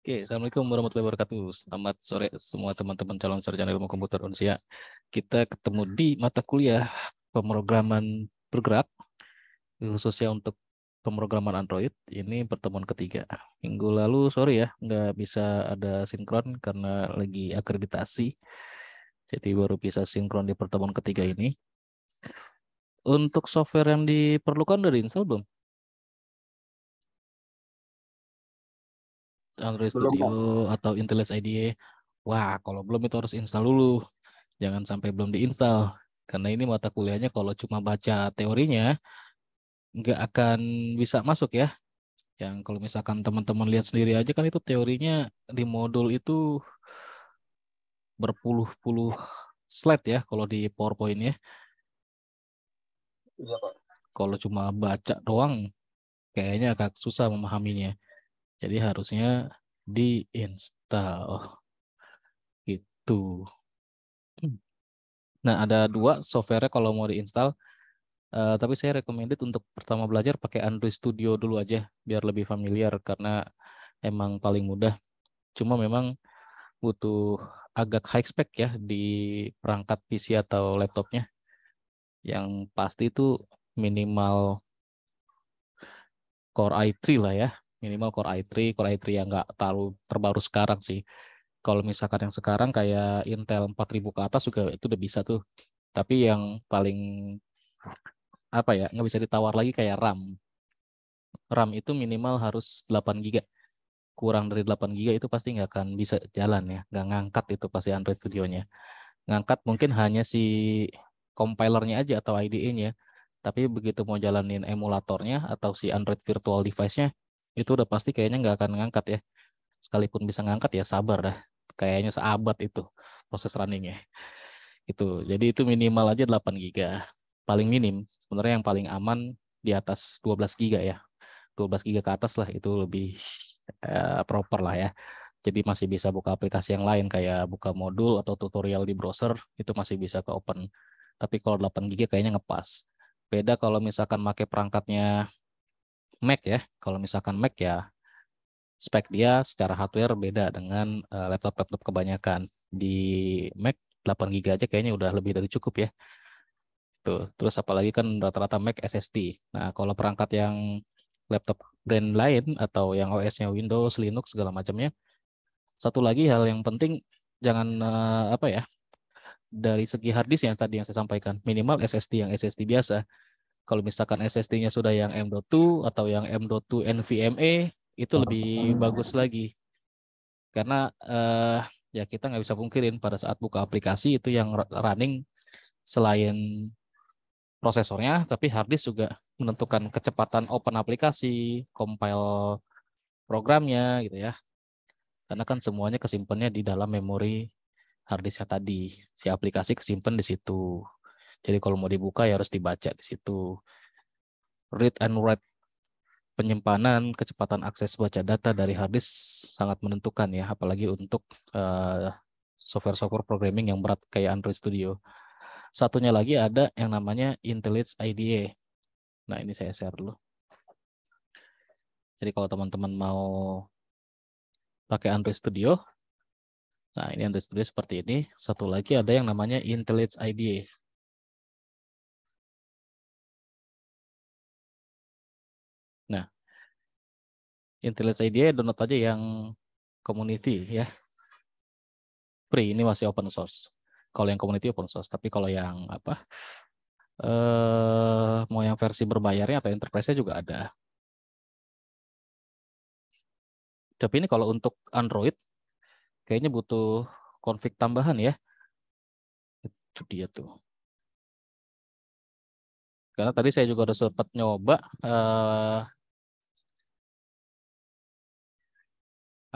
Oke, Assalamualaikum warahmatullahi wabarakatuh. Selamat sore semua teman-teman calon sarjana ilmu komputer Unsia. Kita ketemu di mata kuliah pemrograman bergerak, khususnya untuk pemrograman Android. Ini pertemuan ketiga. Minggu lalu, sorry ya, nggak bisa ada sinkron karena lagi akreditasi. Jadi baru bisa sinkron di pertemuan ketiga ini. Untuk software yang diperlukan dari install belum? Android Belum, Studio Pak. atau Intellis IDE. Wah, kalau belum itu harus install dulu. Jangan sampai belum diinstal. Karena ini mata kuliahnya kalau cuma baca teorinya, nggak akan bisa masuk ya. Yang kalau misalkan teman-teman lihat sendiri aja kan itu teorinya di modul itu berpuluh-puluh slide ya kalau di PowerPoint ya. Iya, Pak. Kalau cuma baca doang, kayaknya agak susah memahaminya. Jadi harusnya diinstal gitu. Nah, ada dua software kalau mau diinstal. Tapi saya recommended untuk pertama belajar pakai Android Studio dulu aja biar lebih familiar karena emang paling mudah. Cuma memang butuh agak high spec ya di perangkat PC atau laptopnya. Yang pasti itu minimal Core i3 lah ya. Minimal Core i3 yang nggak terlalu terbaru sekarang sih. Kalau misalkan yang sekarang kayak Intel 4000 ke atas juga itu udah bisa tuh. Tapi yang paling apa ya nggak bisa ditawar lagi kayak RAM. RAM itu minimal harus 8 GB. Kurang dari 8 GB itu pasti nggak akan bisa jalan ya. Nggak ngangkat itu pasti Android Studio-nya. Ngangkat mungkin hanya si compilernya aja atau IDE-nya. Tapi begitu mau jalanin emulatornya atau si Android virtual device-nya, itu udah pasti kayaknya nggak akan ngangkat ya. Sekalipun bisa ngangkat ya sabar dah. Kayaknya seabad itu proses runningnya. Itu. Jadi itu minimal aja 8 GB. Paling minim. Sebenarnya yang paling aman di atas 12 GB ya. 12 GB ke atas lah itu lebih proper lah ya. Jadi masih bisa buka aplikasi yang lain kayak buka modul atau tutorial di browser itu masih bisa ke open. Tapi kalau 8 GB kayaknya ngepas. Beda kalau misalkan pakai perangkatnya Mac ya. Kalau misalkan Mac ya spek dia secara hardware beda dengan laptop-laptop kebanyakan. Di Mac 8 GB aja kayaknya udah lebih dari cukup ya. Tuh. Terus apalagi kan rata-rata Mac SSD. Nah, kalau perangkat yang laptop brand lain atau yang OS-nya Windows, Linux segala macamnya. Satu lagi hal yang penting jangan apa ya dari segi hard disk yang tadi yang saya sampaikan minimal SSD yang SSD biasa. Kalau misalkan SSD-nya sudah yang M.2 atau yang M.2 NVMe itu lebih bagus lagi karena ya kita nggak bisa pungkirin pada saat buka aplikasi itu yang running selain prosesornya tapi hard disk juga menentukan kecepatan open aplikasi, compile programnya gitu ya. Karena kan semuanya kesimpannya di dalam memori harddisknya tadi. Si aplikasi kesimpan di situ. Jadi kalau mau dibuka ya harus dibaca di situ. Read and write penyimpanan, kecepatan akses baca data dari harddisk sangat menentukan ya, apalagi untuk uh, software-software programming yang berat kayak Android Studio. Satunya lagi ada yang namanya IntelliJ IDE. Nah ini saya share dulu. Jadi kalau teman-teman mau pakai Android Studio, nah ini Android Studio seperti ini. Satu lagi ada yang namanya IntelliJ IDE. Nah, IntelliJ IDE download aja yang community ya. Free ini masih open source. Kalau yang community open source, tapi kalau yang apa mau yang versi berbayarnya atau enterprise-nya juga ada. Tapi ini kalau untuk Android kayaknya butuh config tambahan ya. Itu dia tuh. Karena tadi saya juga udah sempat nyoba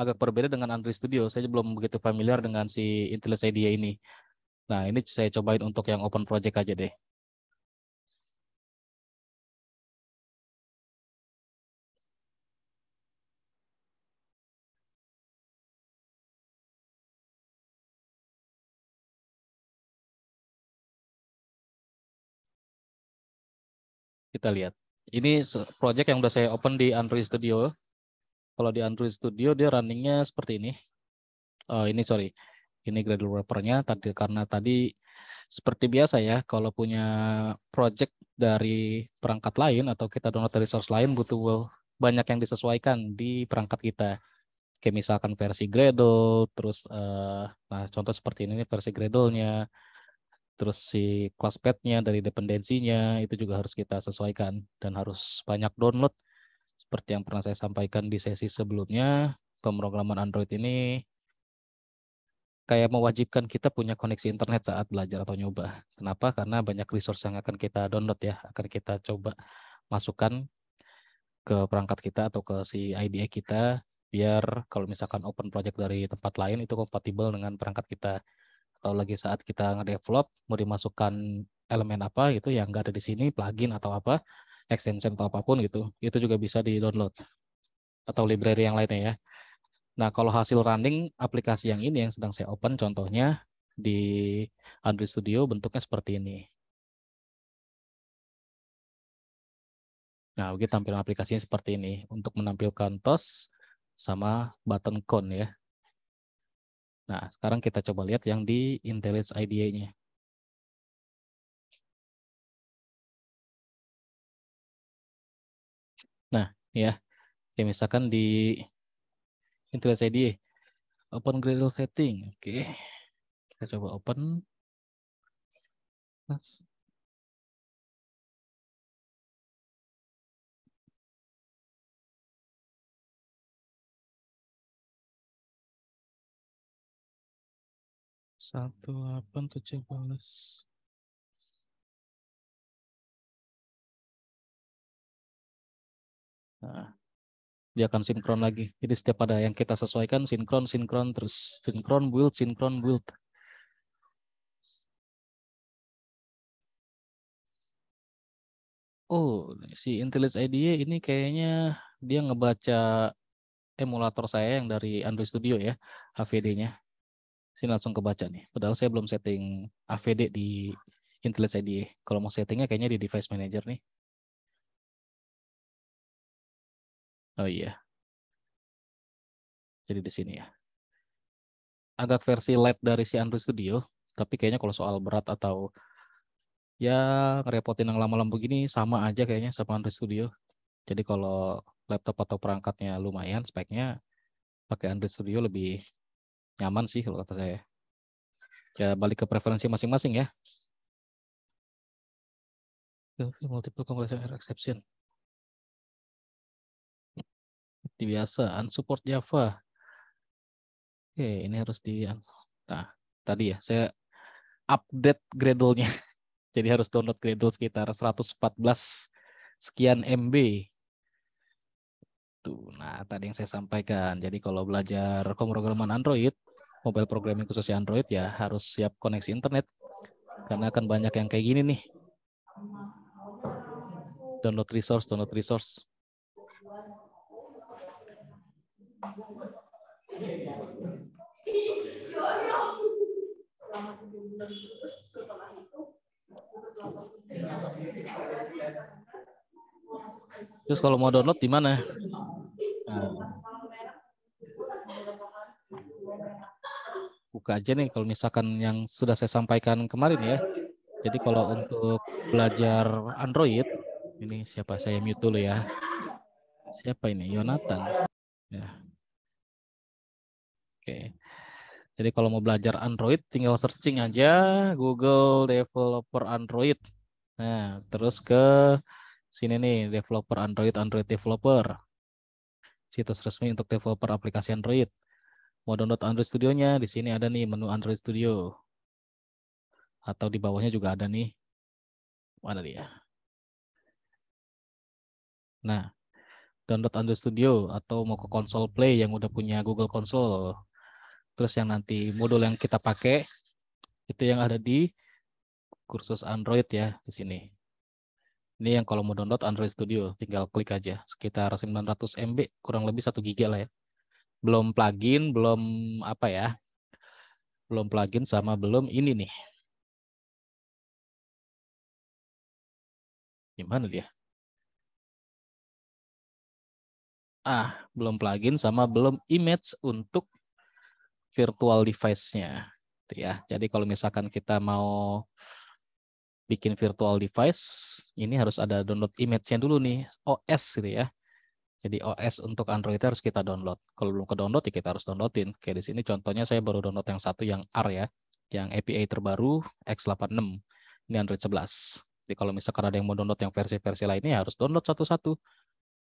agak berbeda dengan Android Studio. Saya belum begitu familiar dengan si IntelliJ IDEA ini. Nah, ini saya cobain untuk yang open project aja deh. Kita lihat. Ini project yang udah saya open di Android Studio. Kalau di Android Studio dia runningnya seperti ini. Ini sorry, ini Gradle wrapper-nya tadi karena tadi seperti biasa ya, kalau punya project dari perangkat lain atau kita download dari source lain butuh banyak yang disesuaikan di perangkat kita. Kayak misalkan versi Gradle, terus nah contoh seperti ini nih, versi Gradle-nya, terus si classpath-nya dari dependensinya itu juga harus kita sesuaikan dan harus banyak download. Seperti yang pernah saya sampaikan di sesi sebelumnya, pemrograman Android ini kayak mewajibkan kita punya koneksi internet saat belajar atau nyoba. Kenapa? Karena banyak resource yang akan kita download ya, akan kita coba masukkan ke perangkat kita atau ke si IDE kita, biar kalau misalkan open project dari tempat lain itu kompatibel dengan perangkat kita. Atau lagi saat kita nge-develop, mau dimasukkan elemen apa gitu yang nggak ada di sini, plugin atau apa, extension atau apapun gitu, itu juga bisa di-download. Atau library yang lainnya ya. Nah, kalau hasil running aplikasi yang ini yang sedang saya open, contohnya di Android Studio bentuknya seperti ini. Nah, begini tampilan aplikasinya seperti ini. Untuk menampilkan toast sama button cone ya. Nah, sekarang kita coba lihat yang di IntelliJ IDE-nya. Nah, ya, kayak misalkan di IntelliJ IDE, open Gradle setting. Oke, kita coba open. Mas. Satu delapan tujuh belas. Nah, dia akan sinkron lagi. Jadi setiap ada yang kita sesuaikan, sinkron, sinkron, terus sinkron, build, sinkron, build. Oh, si IntelliJ IDE ini kayaknya dia ngebaca emulator saya yang dari Android Studio ya, AVD-nya. Sini langsung kebaca nih. Padahal saya belum setting AVD di IntelliJ IDE. Kalau mau settingnya kayaknya di Device Manager nih. Oh iya, jadi di sini ya. Agak versi light dari si Android Studio, tapi kayaknya kalau soal berat atau ya ngerepotin yang lama-lama begini sama aja kayaknya sama Android Studio. Jadi kalau laptop atau perangkatnya lumayan speknya, pakai Android Studio lebih nyaman sih kalau kata saya. Ya balik ke preferensi masing-masing ya. Multiple compilation error exception. Seperti biasa, unsupport Java. Oke, ini harus di... Nah, tadi ya, saya update Gradle-nya. Jadi harus download Gradle sekitar 114 sekian MB. Tuh, nah tadi yang saya sampaikan. Jadi kalau belajar pemrograman Android, mobile programming khususnya Android ya harus siap koneksi internet. Karena akan banyak yang kayak gini nih. Download resource, download resource. Terus kalau mau download di mana? Nah, buka aja nih kalau misalkan yang sudah saya sampaikan kemarin ya. Jadi kalau untuk belajar Android, ini siapa? Saya mute dulu ya. Siapa ini? Yonatan. Ya, oke. Jadi kalau mau belajar Android, tinggal searching aja Google Developer Android. Nah, terus ke sini nih, developer Android, Android developer. Situs resmi untuk developer aplikasi Android. Mau download Android Studio-nya, di sini ada nih menu Android Studio. Atau di bawahnya juga ada nih. Mana dia? Nah, download Android Studio atau mau ke Console Play yang udah punya Google Console. Terus yang nanti modul yang kita pakai itu yang ada di kursus Android ya di sini. Ini yang kalau mau download Android Studio tinggal klik aja sekitar 900 MB kurang lebih 1 GB lah ya. Belum plugin, belum apa ya? Belum plugin sama belum ini nih. Gimana dia? Belum plugin sama belum image untuk virtual device-nya. Ya. Jadi kalau misalkan kita mau bikin virtual device, ini harus ada download image-nya dulu nih, OS gitu ya. Jadi OS untuk Android harus kita download. Kalau belum ke download ya kita harus downloadin. Kayak di sini contohnya saya baru download yang satu yang R ya, yang API terbaru X86. Ini Android 11. Jadi kalau misalkan ada yang mau download yang versi-versi lainnya ya harus download satu-satu.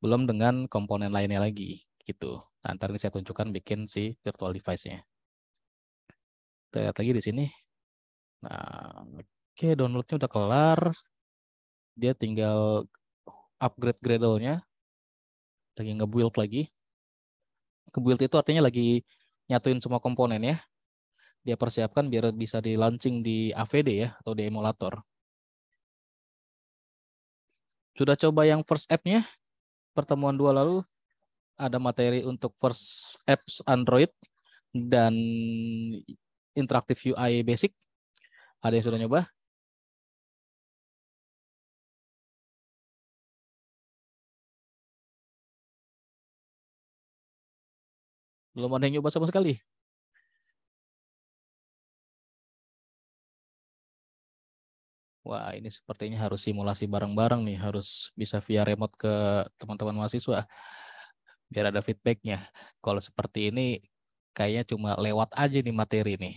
Belum dengan komponen lainnya lagi gitu. Nah, ntar ini saya tunjukkan bikin si virtual device-nya. Kita lihat lagi di sini. Nah, oke, downloadnya udah kelar. Dia tinggal upgrade Gradle-nya, lagi nge-build lagi. Nge-build itu artinya lagi nyatuin semua komponen ya. Dia persiapkan biar bisa di launching di AVD ya, atau di emulator. Sudah coba yang first app-nya? Pertemuan dua lalu ada materi untuk first apps Android dan interactive UI basic. Ada yang sudah nyoba? Belum ada yang nyoba sama sekali. Wah, ini sepertinya harus simulasi bareng-bareng nih, harus bisa via remote ke teman-teman mahasiswa biar ada feedbacknya. Kalau seperti ini kayaknya cuma lewat aja nih materi nih.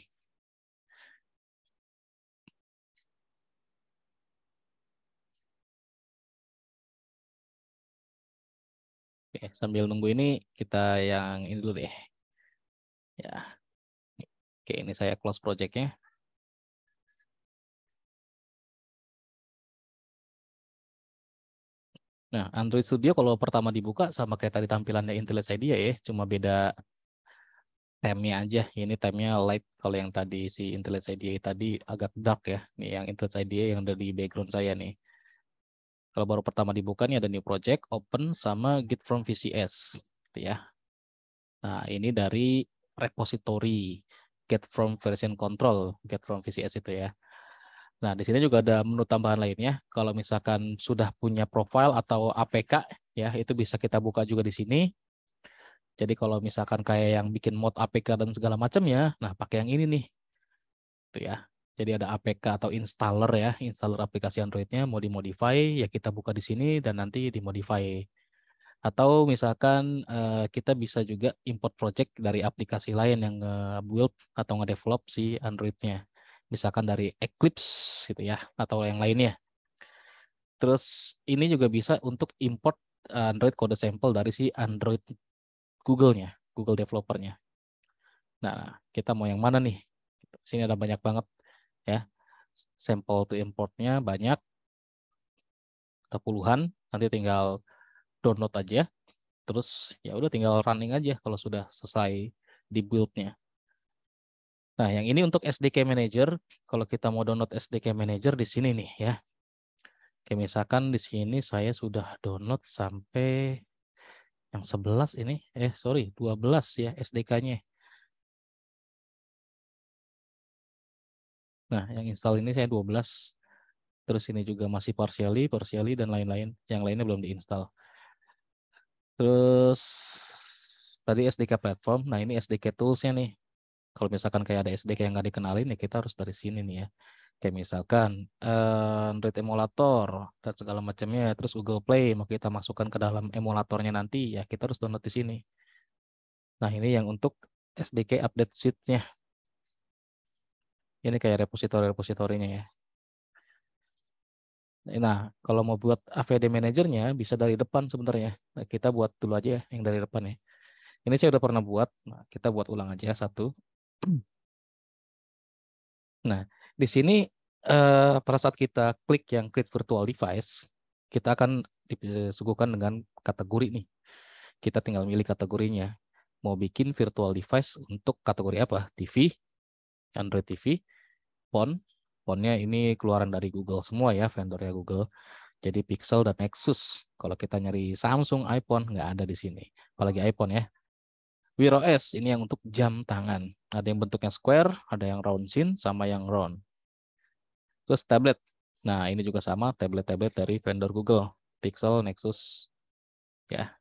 Oke, sambil nunggu ini kita yang ini dulu deh. Ya, oke ini saya close projectnya. Nah, Android Studio kalau pertama dibuka sama kayak tadi tampilannya Intelligent IDEA ya, cuma beda theme-nya aja. Ini theme-nya light, kalau yang tadi si Intelligent IDEA tadi agak dark ya. Nih yang Intelligent IDEA yang ada di background saya nih. Kalau baru pertama dibuka nih ada new project, open sama git from VCS, gitu ya. Nah, ini dari repository get from version control, get from VCS itu ya. Nah, di sini juga ada menu tambahan lainnya. Kalau misalkan sudah punya profile atau APK ya, itu bisa kita buka juga di sini. Jadi kalau misalkan kayak yang bikin mod APK dan segala macam ya, nah pakai yang ini nih, tuh ya. Jadi ada APK atau installer ya, installer aplikasi Android-nya mau dimodify ya kita buka di sini dan nanti dimodify. Atau misalkan kita bisa juga import project dari aplikasi lain yang build atau nge-develop si Android-nya. Misalkan dari Eclipse gitu ya, atau yang lainnya. Terus ini juga bisa untuk import Android code sample dari si Android Google-nya, Google developer-nya. Nah, kita mau yang mana nih? Sini ada banyak banget ya. Sampel to import-nya banyak, ada puluhan. Nanti tinggal download aja. Terus ya udah tinggal running aja kalau sudah selesai di build-nya. Nah, yang ini untuk SDK Manager. Kalau kita mau download SDK Manager di sini nih ya. Kayak misalkan di sini saya sudah download sampai yang 11 ini. Sorry, 12 ya SDK-nya. Nah, yang install ini saya 12. Terus ini juga masih partially dan lain-lain. Yang lainnya belum diinstal. Terus tadi SDK platform. Nah, ini SDK tools-nya nih. Kalau misalkan kayak ada SDK yang nggak dikenalin ya kita harus dari sini nih ya. Kayak misalkan Android emulator dan segala macamnya, terus Google Play mau kita masukkan ke dalam emulatornya nanti ya kita harus download di sini. Nah, ini yang untuk SDK update suite-nya. Ini kayak repositori-repositorinya ya. Nah, kalau mau buat AVD manajernya bisa dari depan sebenarnya. Nah, kita buat dulu aja ya yang dari depan ya. Ini saya udah pernah buat. Nah, kita buat ulang aja satu. Nah, di sini pada saat kita klik yang create virtual device, kita akan disuguhkan dengan kategori nih. Kita tinggal milih kategorinya. Mau bikin virtual device untuk kategori apa? TV, Android TV, phone. Phone-nya ini keluaran dari Google semua ya, vendornya Google. Jadi Pixel dan Nexus. Kalau kita nyari Samsung, iPhone, nggak ada di sini. Apalagi iPhone ya. Wear OS, ini yang untuk jam tangan. Ada yang bentuknya square, ada yang round scene, sama yang round. Terus tablet. Nah, ini juga sama tablet-tablet dari vendor Google, Pixel, Nexus, ya.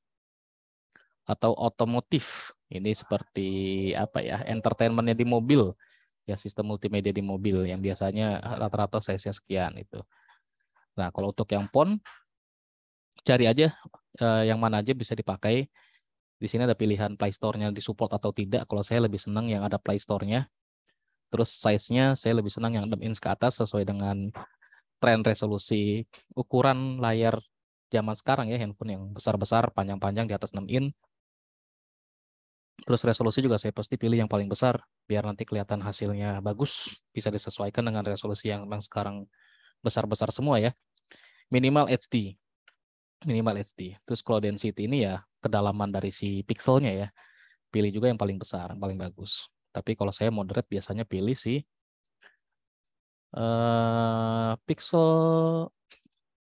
atau otomotif. Ini seperti apa ya? Entertainmentnya di mobil, ya sistem multimedia di mobil yang biasanya rata-rata size-nya sekian itu. Nah, kalau untuk yang phone, cari aja yang mana aja bisa dipakai. Di sini ada pilihan Play Store-nya disupport atau tidak. Kalau saya lebih senang yang ada Play Store-nya. Terus size-nya saya lebih senang yang 6 inch ke atas sesuai dengan tren resolusi ukuran layar zaman sekarang ya, handphone yang besar-besar, panjang-panjang di atas 6 in. Terus resolusi juga saya pasti pilih yang paling besar biar nanti kelihatan hasilnya bagus, bisa disesuaikan dengan resolusi yang memang sekarang besar-besar semua ya. Minimal HD, minimal HD. Terus kalau density ini ya kedalaman dari si pixelnya ya. Pilih juga yang paling besar, yang paling bagus. Tapi kalau saya moderate biasanya pilih si Pixel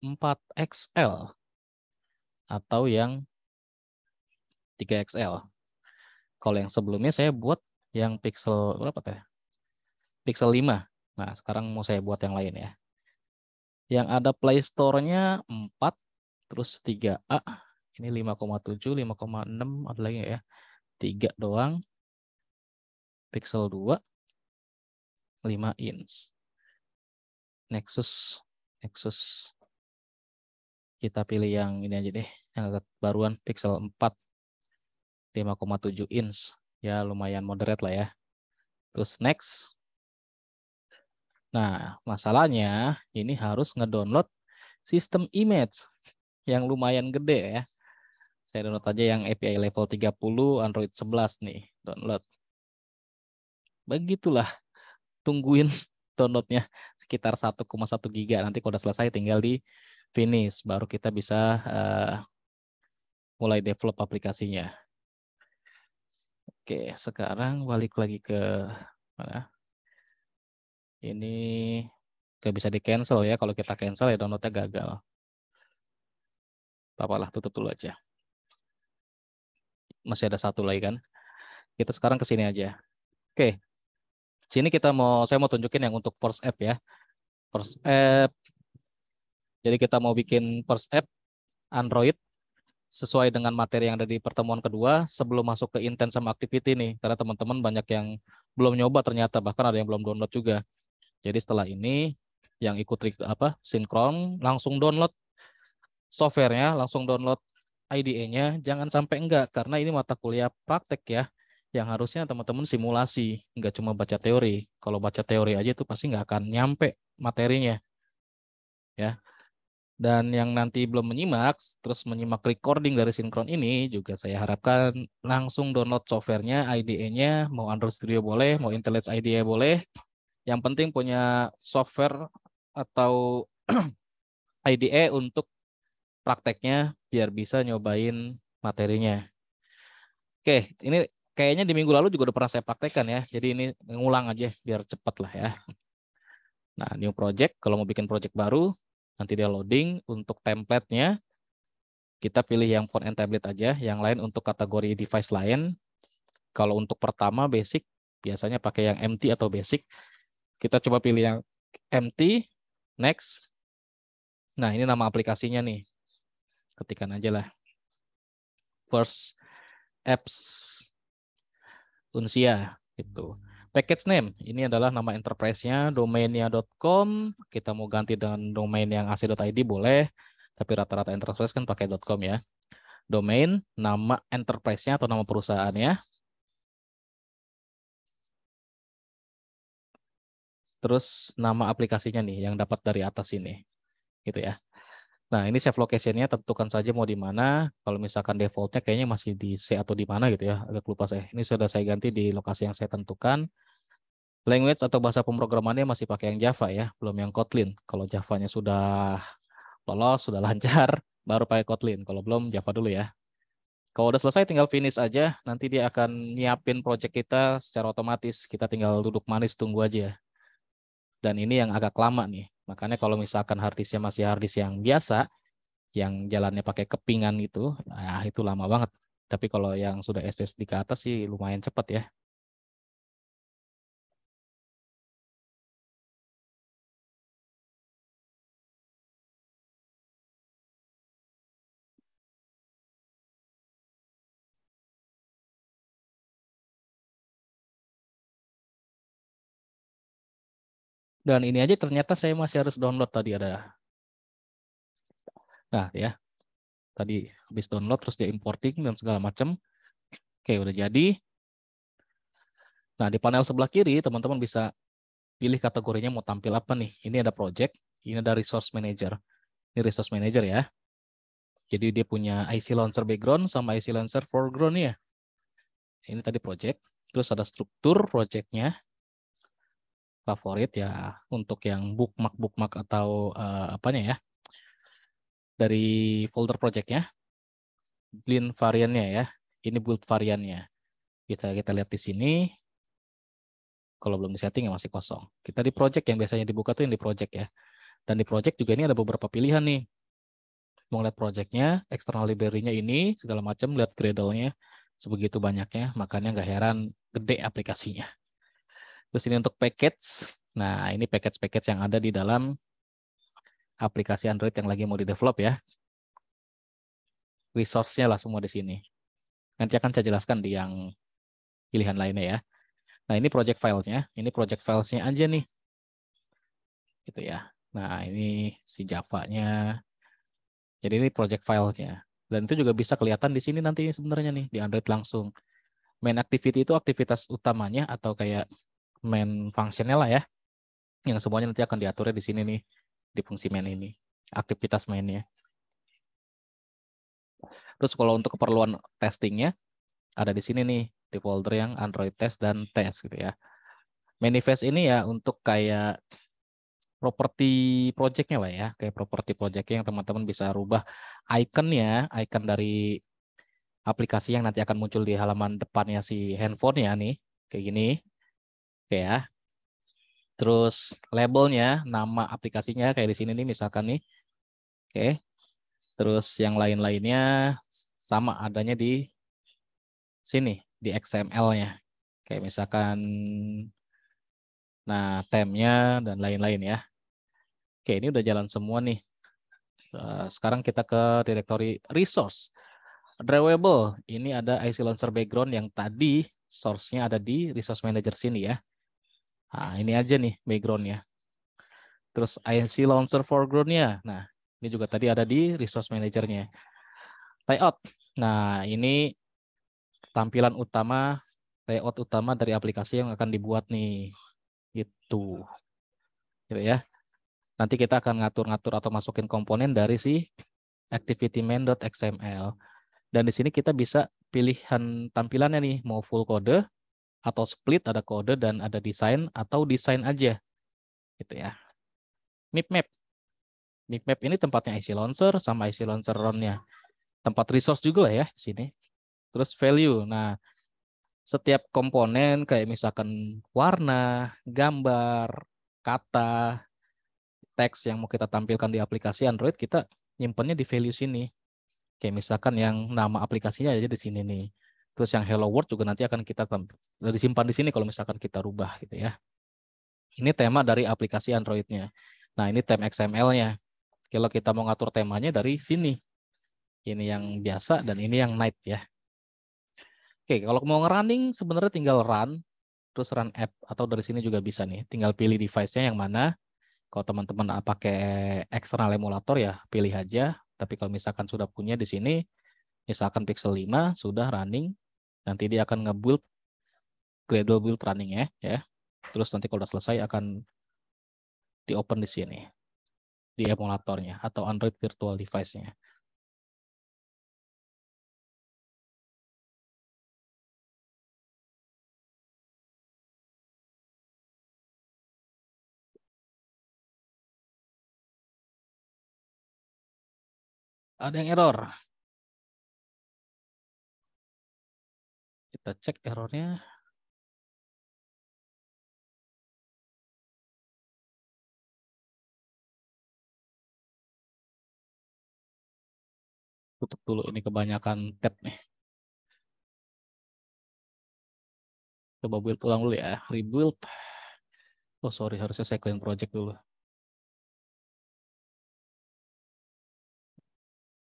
4 XL atau yang 3 XL. Kalau yang sebelumnya saya buat yang Pixel berapa teh? Pixel 5. Nah, sekarang mau saya buat yang lain ya. Yang ada Play Store-nya 4, terus 3A. Ini 5,7, 5,6, ada lagi ya. 3 doang. Pixel 2, 5 inch. Nexus. Nexus. Kita pilih yang ini aja deh. Yang agak baruan. Pixel 4, 5,7 inch. Ya, lumayan moderate lah ya. Terus next. Nah, masalahnya ini harus ngedownload sistem image yang lumayan gede ya. Saya download aja yang API level 30 Android 11 nih, download. Begitulah, tungguin downloadnya sekitar 1,1 giga. Nanti kalau udah selesai tinggal di finish, baru kita bisa mulai develop aplikasinya. Oke, sekarang balik lagi ke mana? Ini gak bisa di cancel ya. Kalau kita cancel ya downloadnya gagal. Apalah, tutup dulu aja. Masih ada satu lagi kan. Kita sekarang ke sini aja. Oke, sini saya mau tunjukin yang untuk first app ya. First app. Jadi kita mau bikin first app Android sesuai dengan materi yang ada di pertemuan kedua sebelum masuk ke intent sama activity nih. Karena teman-teman banyak yang belum nyoba ternyata, bahkan ada yang belum download juga. Jadi setelah ini yang ikut sinkron langsung download softwarenya, langsung download IDE-nya, jangan sampai enggak karena ini mata kuliah praktek ya. Yang harusnya teman-teman simulasi, enggak cuma baca teori. Kalau baca teori aja itu pasti enggak akan nyampe materinya ya. Dan yang nanti belum menyimak, terus menyimak recording dari sinkron ini, juga saya harapkan langsung download softwarenya, IDE-nya, mau Android Studio boleh, mau IntelliJ IDE boleh. Yang penting punya software atau IDE untuk prakteknya, biar bisa nyobain materinya. Oke, ini kayaknya di minggu lalu juga udah pernah saya praktekkan ya, jadi ini ngulang aja biar cepat lah ya. Nah, new project, kalau mau bikin project baru, nanti dia loading. Untuk template-nya, kita pilih yang phone and tablet aja, yang lain untuk kategori device lain. Kalau untuk pertama basic, biasanya pakai yang empty atau basic. Kita coba pilih yang empty, next. Nah, ini nama aplikasinya nih. Ketikkan aja lah. First apps Unsia itu. Package name, ini adalah nama enterprise-nya, domainnya.com. Kita mau ganti dengan domain yang ac.id boleh, tapi rata-rata enterprise kan pakai .com ya. Domain, nama enterprise-nya atau nama perusahaannya. Terus nama aplikasinya nih yang dapat dari atas ini. Gitu ya. Nah, ini save location-nya tentukan saja mau di mana. Kalau misalkan default-nya kayaknya masih di C atau di mana gitu ya. Agak lupa saya. Ini sudah saya ganti di lokasi yang saya tentukan. Language atau bahasa pemrogramannya masih pakai yang Java ya, belum yang Kotlin. Kalau Javanya sudah lolos, sudah lancar, baru pakai Kotlin. Kalau belum, Java dulu ya. Kalau udah selesai, tinggal finish aja. Nanti dia akan nyiapin project kita secara otomatis. Kita tinggal duduk manis, tunggu aja. Dan ini yang agak lama nih. Makanya kalau misalkan harddisknya masih harddisk yang biasa, yang jalannya pakai kepingan itu, nah itu lama banget. Tapi kalau yang sudah SSD ke atas sih lumayan cepat ya. Dan ini aja ternyata saya masih harus download tadi ada. Nah ya, tadi habis download terus dia importing dan segala macam. Oke, udah jadi. Nah, di panel sebelah kiri teman-teman bisa pilih kategorinya mau tampil apa nih. Ini ada project, ini ada resource manager. Ini resource manager ya. Jadi dia punya IC launcher background sama IC launcher foreground ya. Ini tadi project. Terus ada struktur projectnya, favorit ya untuk yang bookmark atau apanya ya dari folder projectnya. Blend variannya ya. Ini build variannya. Kita lihat di sini. Kalau belum disetting ya masih kosong. Kita di project yang biasanya dibuka tuh yang di project ya. Dan di project juga ini ada beberapa pilihan nih. Mau lihat projectnya, external library-nya ini, segala macam, lihat Gradle-nya, sebegitu banyaknya, makanya nggak heran gede aplikasinya. Terus ini untuk package. Nah, ini package-package yang ada di dalam aplikasi Android yang lagi mau di-develop ya. Resource-nya lah semua di sini. Nanti akan saya jelaskan di yang pilihan lainnya ya. Nah, ini project files-nya. Ini project files-nya aja nih. Gitu ya. Nah, ini si Java-nya. Jadi ini project filenya. Dan itu juga bisa kelihatan di sini nanti sebenarnya nih di Android langsung. Main activity itu aktivitas utamanya atau kayak main functionnya lah ya. Yang semuanya nanti akan diaturnya di sini nih di fungsi main ini. Aktivitas mainnya. Terus kalau untuk keperluan testingnya ada di sini nih di folder yang Android test dan test gitu ya. Manifest ini ya untuk kayak properti projectnya lah ya. Kayak properti projectnya yang teman-teman bisa rubah ikonnya, icon dari aplikasi yang nanti akan muncul di halaman depannya si handphone ya nih, kayak gini, oke ya. Terus labelnya, nama aplikasinya kayak di sini nih misalkan nih, oke. Terus yang lain-lainnya sama adanya di sini di XML-nya, kayak misalkan, nah temnya dan lain-lain ya. Oke, ini udah jalan semua nih. Sekarang kita ke directory resource. Drawable, ini ada IC Launcher background yang tadi source-nya ada di resource manager sini ya. Nah, ini aja nih background-nya. Terus INC Launcher foreground-nya. Nah, ini juga tadi ada di resource manager-nya. Layout. Nah, ini tampilan utama, layout utama dari aplikasi yang akan dibuat nih. Gitu. Gitu ya. Nanti kita akan ngatur-ngatur atau masukin komponen dari si activity main.xml. Dan di sini kita bisa pilihan tampilannya nih, mau full kode atau split, ada kode dan ada desain atau desain aja. Gitu ya. Mip-map. Mip-map ini tempatnya IC Launcher sama IC Launcher ROM-nya. Tempat resource juga lah ya di sini. Terus value. Nah, setiap komponen kayak misalkan warna, gambar, kata, teks yang mau kita tampilkan di aplikasi Android, kita nyimpennya di value sini. Kayak misalkan yang nama aplikasinya aja di sini nih. Terus yang Hello World juga nanti akan kita disimpan di sini kalau misalkan kita rubah gitu ya. Ini tema dari aplikasi Android-nya. Nah, ini tem XML-nya. Kalau kita mau ngatur temanya dari sini. Ini yang biasa dan ini yang night ya. Oke, kalau mau nge-running sebenarnya tinggal run, terus run app, atau dari sini juga bisa nih. Tinggal pilih device-nya yang mana. Kalau teman-teman pakai eksternal emulator ya pilih aja. Tapi kalau misalkan sudah punya di sini, misalkan Pixel 5 sudah running, nanti dia akan nge-build Gradle build running ya. Terus nanti kalau udah selesai akan di-open di sini, di emulatornya atau Android virtual device-nya. Ada yang error. Kita cek errornya. Tutup dulu, ini kebanyakan tab nih. Coba build ulang dulu ya. Rebuild. Oh sorry, harusnya saya clean project dulu.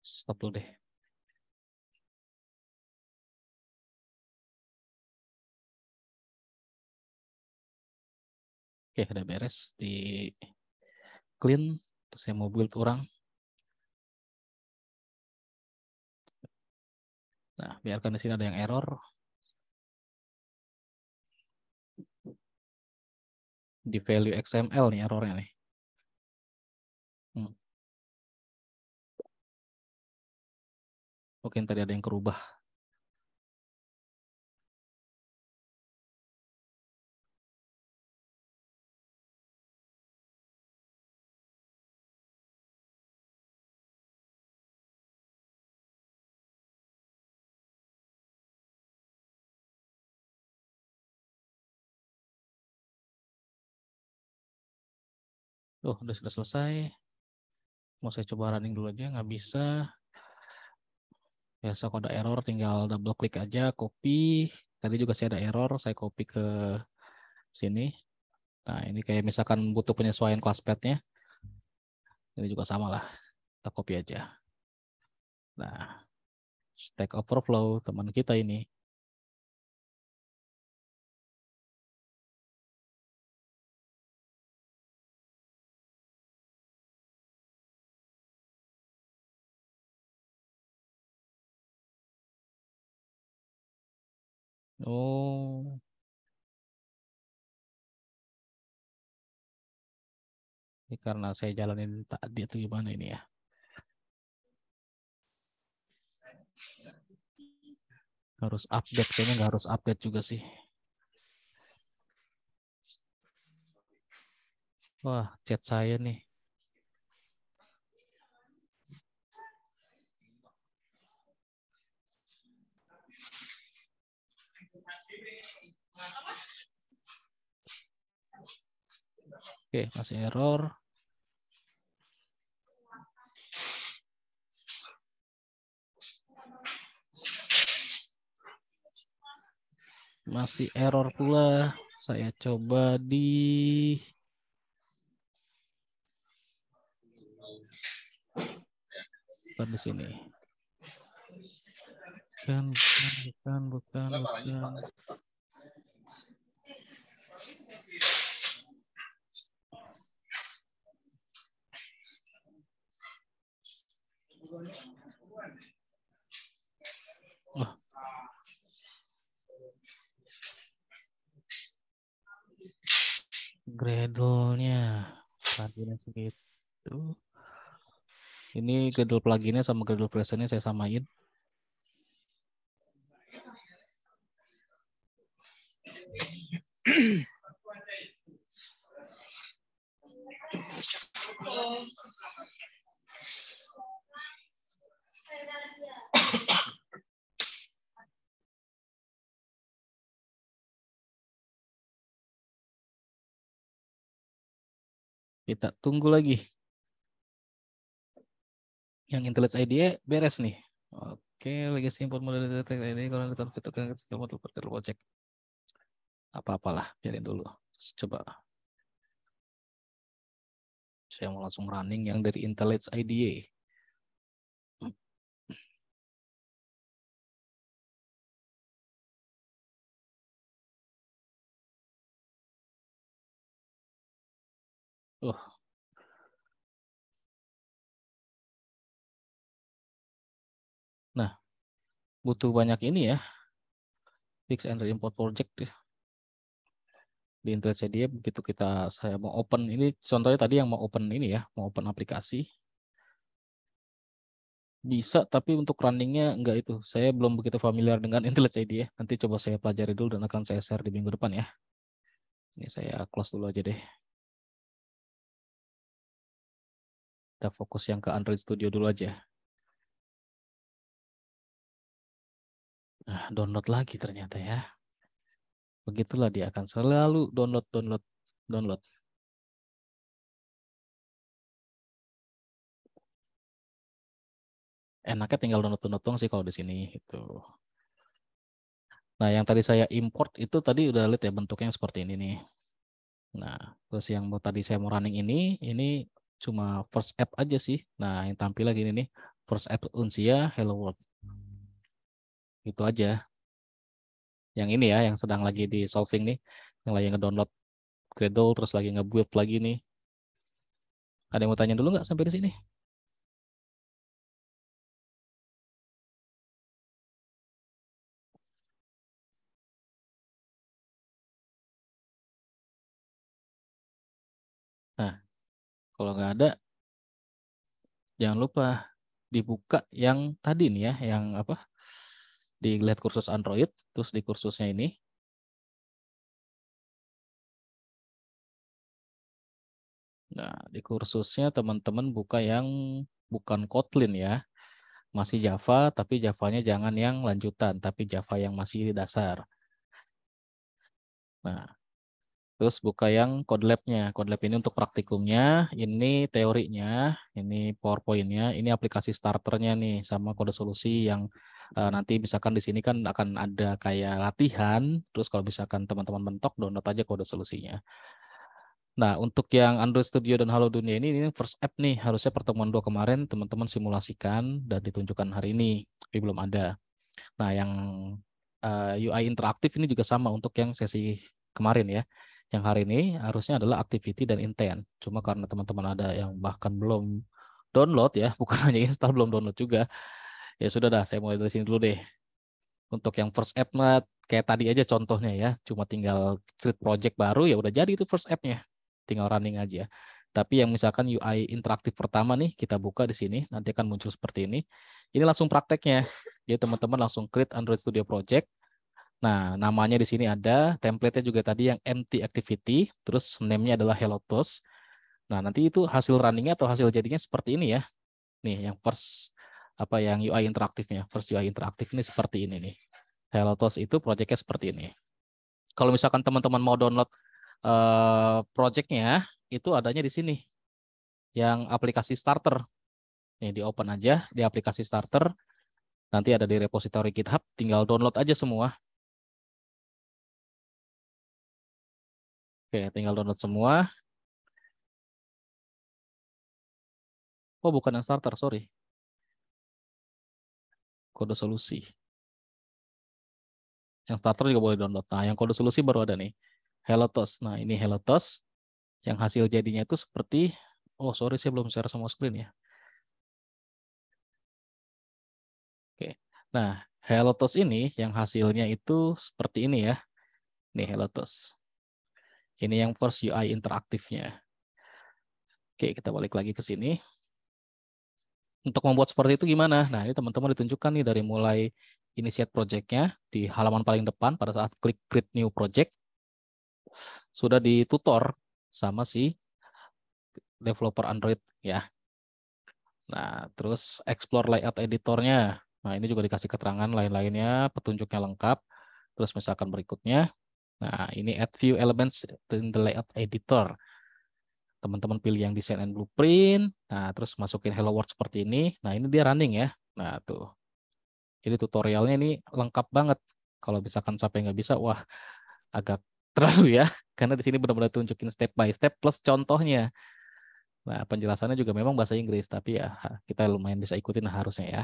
Stop dulu deh. Oke, udah beres di clean. Terus saya mau build orang. Nah, biarkan di sini ada yang error. Di value XML nih errornya nih. Mungkin tadi ada yang kerubah. Oh, sudah selesai. Mau saya coba running dulu aja, nggak bisa. Biasa kalau ada error tinggal double klik aja, copy. Tadi juga saya ada error, saya copy ke sini. Nah, ini kayak misalkan butuh penyesuaian kelas path-nya. Ini juga sama lah, kita copy aja. Nah, Stack Overflow teman kita ini. Oh, ini karena saya jalanin tadi itu gimana ini ya? Harus update, kayaknya nggak harus update juga sih. Wah, chat saya nih. Oke, masih error. Masih error pula. Saya coba di bukan di sini. Bukan. Wah, Gradle-nya pluginnya segitu. Ini Gradle pluginnya sama Gradle presentnya saya samain. Kita tunggu lagi. Yang IntelliJ IDE beres nih. Oke, lagi import model ini kalau kita skill model project. Apa-apalah, biarin dulu. Coba saya mau langsung running yang dari IntelliJ IDE. Oh, nah, butuh banyak ini ya. Fix and import project di IntelliJ IDE begitu saya mau open ini contohnya tadi yang mau open ini ya, mau open aplikasi. Bisa, tapi untuk runningnya enggak itu. Saya belum begitu familiar dengan IntelliJ IDE. Nanti coba saya pelajari dulu dan akan saya share di minggu depan ya. Ini saya close dulu aja deh. Kita fokus yang ke Android Studio dulu aja. Nah, download lagi ternyata ya. Begitulah dia akan selalu download. Enaknya tinggal download dong sih kalau di sini itu. Nah, yang tadi saya import itu tadi udah lihat ya bentuknya seperti ini nih. Nah, terus yang tadi saya mau running ini cuma first app aja sih. Nah, yang tampil lagi ini nih, first app Uncia Hello World. Itu aja. Yang ini ya, yang sedang lagi di solving nih, yang lagi ngedownload Gradle, terus lagi nge-build lagi nih. Ada yang mau tanya dulu nggak sampai di sini? Nah, kalau nggak ada, jangan lupa dibuka yang tadi nih ya, yang apa? Dilihat kursus Android, terus di kursusnya ini. Nah, di kursusnya teman-teman buka yang bukan Kotlin ya, masih Java, tapi Javanya jangan yang lanjutan, tapi Java yang masih dasar. Nah, terus buka yang Code Lab-nya. Code Lab ini untuk praktikumnya, ini teorinya, ini PowerPoint-nya, ini aplikasi starternya nih, sama kode solusi yang nanti misalkan di sini kan akan ada kayak latihan, terus kalau misalkan teman-teman mentok, download aja kode solusinya. Nah, untuk yang Android Studio dan Halo Dunia ini first app nih, harusnya pertemuan dua kemarin teman-teman simulasikan dan ditunjukkan hari ini, tapi belum ada. Nah, yang UI interaktif ini juga sama untuk yang sesi kemarin ya. Yang hari ini harusnya adalah activity dan intent. Cuma karena teman-teman ada yang bahkan belum download ya, bukan hanya install, belum download juga. Ya sudah dah, saya mulai dari sini dulu deh. Untuk yang first app mah kayak tadi aja contohnya ya, cuma tinggal create project baru ya udah jadi itu first app-nya. Tinggal running aja. Tapi yang misalkan UI interaktif pertama nih kita buka di sini, nanti akan muncul seperti ini. Ini langsung prakteknya. Jadi teman-teman langsung create Android Studio Project. Nah, namanya di sini ada, template-nya juga tadi yang empty activity, terus name-nya adalah Hello Toast. Nah, nanti itu hasil runningnya atau hasil jadinya seperti ini ya. Nih, yang first apa yang UI interaktifnya, first UI interaktif ini seperti ini nih. Hello Toast itu project-nya seperti ini. Kalau misalkan teman-teman mau download project-nya, itu adanya di sini, yang aplikasi starter. Nih, di open aja, di aplikasi starter, nanti ada di repository GitHub, tinggal download aja semua. Oke, tinggal download semua. Oh, bukan yang starter, sorry. Kode solusi. Yang starter juga boleh download. Nah, yang kode solusi baru ada nih. HelloToast. Nah, ini HelloToast. Yang hasil jadinya itu seperti, oh sorry saya belum share semua screen ya. Oke. Nah, HelloToast ini yang hasilnya itu seperti ini ya. Nih HelloToast. Ini yang first UI interaktifnya. Oke, kita balik lagi ke sini. Untuk membuat seperti itu gimana? Nah, ini teman-teman ditunjukkan nih dari mulai initiate project-nya di halaman paling depan pada saat klik create new project sudah ditutor sama si developer Android ya. Nah, terus explore layout editornya. Nah, ini juga dikasih keterangan lain-lainnya, petunjuknya lengkap. Terus misalkan berikutnya, nah ini add few elements in the layout editor. Teman-teman pilih yang design and blueprint. Nah, terus masukin hello world seperti ini. Nah, ini dia running ya. Nah, tuh. Jadi tutorialnya ini lengkap banget. Kalau misalkan sampai nggak bisa, wah agak terlalu ya. Karena di sini benar-benar tunjukin step by step plus contohnya. Nah, penjelasannya juga memang bahasa Inggris, tapi ya kita lumayan bisa ikutin harusnya ya.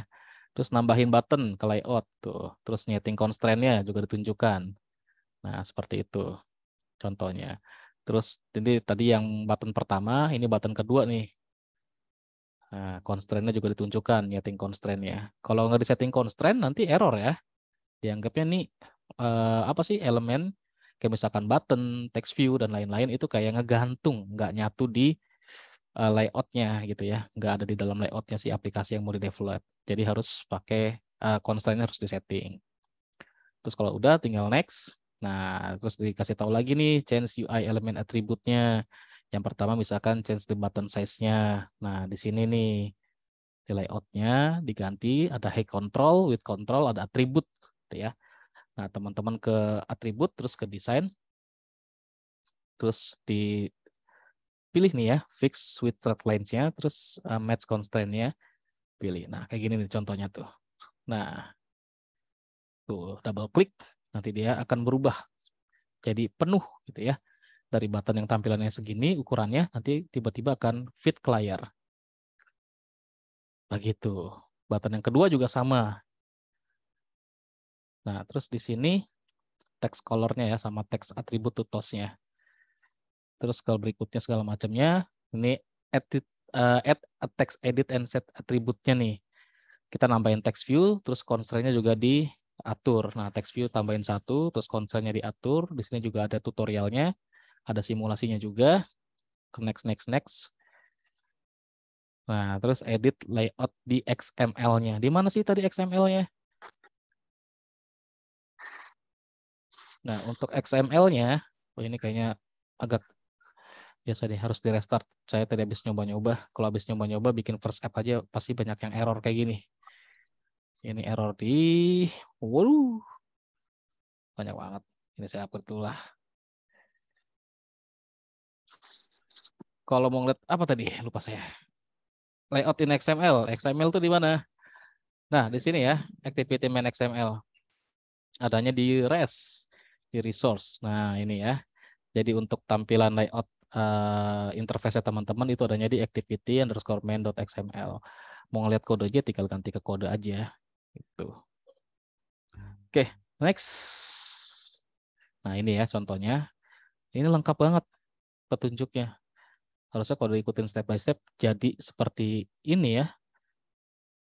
Terus nambahin button ke layout tuh. Terus nyeting constraint-nya juga ditunjukkan. Nah, seperti itu contohnya. Terus ini tadi yang button pertama, ini button kedua nih. Nah, constraint-nya juga ditunjukkan, nyeting constraint-nya. Kalau nggak disetting constraint, nanti error ya. Dianggapnya nih apa sih elemen kayak misalkan button, text view dan lain-lain itu kayak ngegantung, nggak nyatu di layoutnya gitu ya, nggak ada di dalam layoutnya si aplikasi yang mau di develop. Jadi harus pakai constraint harus disetting. Terus kalau udah tinggal next. Nah, terus dikasih tahu lagi nih change UI element attribute-nya. Yang pertama misalkan change the button size-nya. Nah, di sini nih di layout-nya diganti ada high control, with control, ada atribut gitu ya. Nah, teman-teman ke atribut terus ke desain. Terus dipilih nih ya, fix with thread length-nya, terus match constraint-nya pilih. Nah, kayak gini nih contohnya tuh. Nah, tuh double klik, nanti dia akan berubah jadi penuh gitu ya. Dari button yang tampilannya segini ukurannya nanti tiba-tiba akan fit ke layar. Begitu. Button yang kedua juga sama. Nah, terus di sini text color-nya ya sama text atribut tutosnya. Terus kalau berikutnya segala macamnya, ini add a text edit and set attribute-nya nih. Kita nambahin text view, terus constraint-nya juga diatur. Nah, text view tambahin satu, terus constraint-nya diatur. Di sini juga ada tutorialnya, ada simulasinya juga. Next, next, next. Nah, terus edit layout di XML-nya. Di mana sih tadi XML-nya? Nah, untuk XML-nya, oh ini kayaknya agak biasa deh, harus di restart. Saya tadi habis nyoba-nyoba. Kalau habis nyoba-nyoba bikin first app aja pasti banyak yang error kayak gini. Ini error di, waduh, banyak banget. Ini saya upload dulu lah. Kalau mau ngeliat apa tadi? Lupa saya. Layout in XML. XML tuh di mana? Nah, di sini ya, activity main XML. Adanya di res, di resource. Nah, ini ya. Jadi untuk tampilan layout interface teman-teman itu adanya di activity underscore main.xml. Mau ngeliat kodenya tinggal ganti ke kode aja. Gitu. Oke, next. Nah, ini ya contohnya. Ini lengkap banget petunjuknya. Harusnya kalau ikutin step by step jadi seperti ini ya.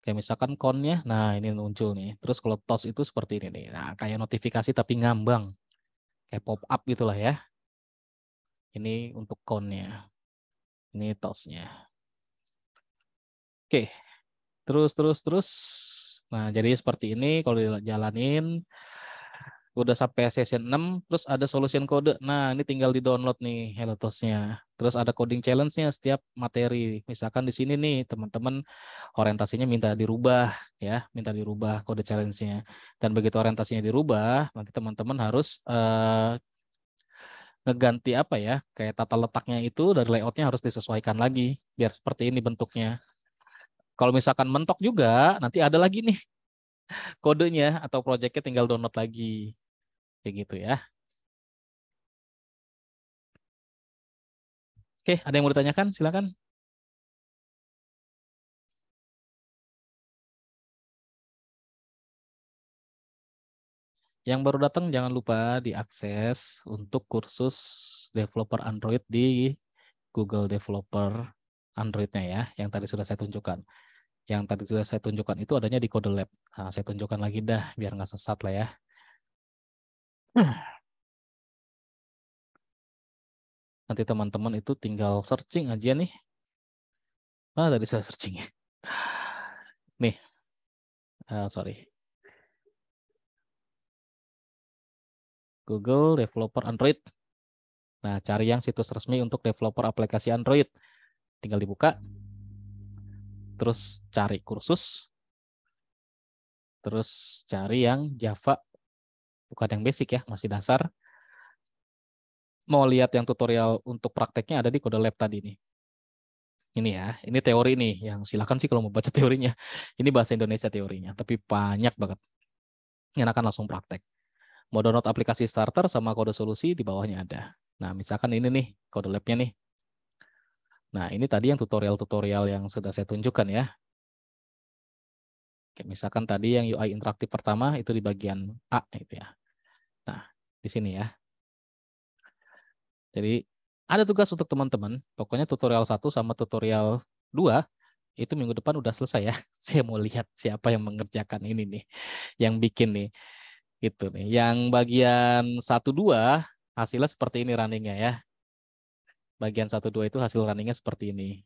Kayak misalkan konnya, nah ini muncul nih. Terus kalau toss itu seperti ini nih. Nah, kayak notifikasi tapi ngambang. Kayak pop up gitulah ya. Ini untuk konnya. Ini tossnya. Oke, terus. Nah, jadi seperti ini kalau dijalanin udah sampai session 6 terus ada solution kode. Nah, ini tinggal di-download nih HelloTools-nya. Terus ada coding challenge-nya setiap materi. Misalkan di sini nih, teman-teman orientasinya minta dirubah ya, minta dirubah kode challenge-nya. Dan begitu orientasinya dirubah, nanti teman-teman harus ngeganti apa ya, kayak tata letaknya itu dari layout-nya harus disesuaikan lagi biar seperti ini bentuknya. Kalau misalkan mentok juga, nanti ada lagi nih kodenya atau projectnya tinggal download lagi. Kayak gitu ya. Oke, ada yang mau ditanyakan? Silakan. Yang baru datang jangan lupa diakses untuk kursus developer Android di Google Developer Android-nya ya, yang tadi sudah saya tunjukkan. Yang tadi sudah saya tunjukkan itu adanya di Kode Lab. Nah, saya tunjukkan lagi dah, biar nggak sesat lah ya. Nanti teman-teman itu tinggal searching aja nih. Ah, tadi saya searching. Nih, sorry. Google Developer Android. Nah, cari yang situs resmi untuk developer aplikasi Android. Tinggal dibuka, terus cari kursus, terus cari yang Java, bukan yang basic ya, masih dasar. Mau lihat yang tutorial untuk prakteknya ada di Kode Lab tadi nih. Ini ya, ini teori nih, yang silakan sih kalau mau baca teorinya. Ini bahasa Indonesia teorinya, tapi banyak banget. Enakan langsung praktek. Mau download aplikasi starter sama kode solusi di bawahnya ada. Nah, misalkan ini nih, Kode Lab-nya nih. Nah, ini tadi yang tutorial-tutorial yang sudah saya tunjukkan ya. Kayak misalkan tadi yang UI interaktif pertama itu di bagian A itu ya. Nah, di sini ya. Jadi ada tugas untuk teman-teman. Pokoknya tutorial 1 sama tutorial 2 itu minggu depan udah selesai ya. Saya mau lihat siapa yang mengerjakan ini nih, yang bikin nih. Gitu nih. Yang bagian 1 2 hasilnya seperti ini runningnya ya. Bagian 1 2 itu hasil runningnya seperti ini.